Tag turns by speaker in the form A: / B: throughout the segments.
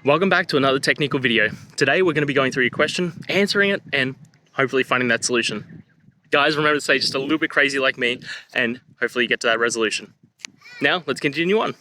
A: Welcome back to another technical video. Today we're going to be going through your question, answering it, and hopefully finding that solution. Guys, remember to stay just a little bit crazy like me, and hopefully you get to that resolution. Now, let's continue on.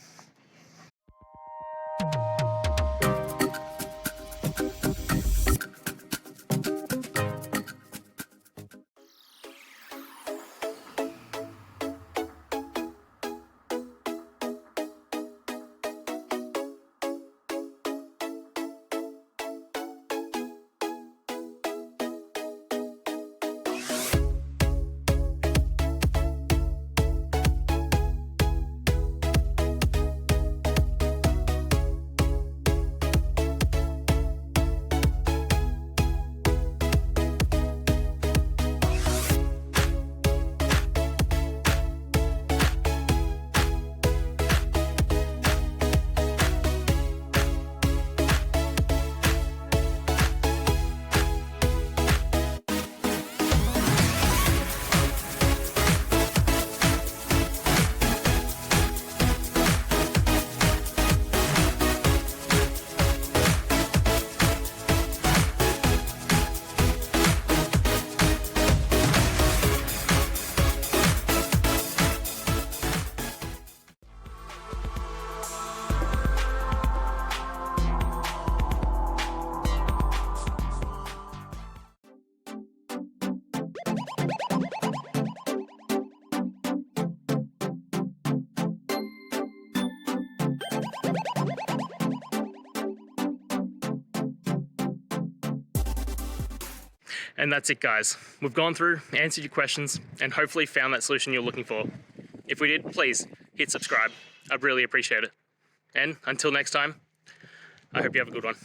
A: And that's it, guys. We've gone through, answered your questions, and hopefully found that solution you're looking for. If we did, please hit subscribe. I'd really appreciate it. And until next time, I hope you have a good one.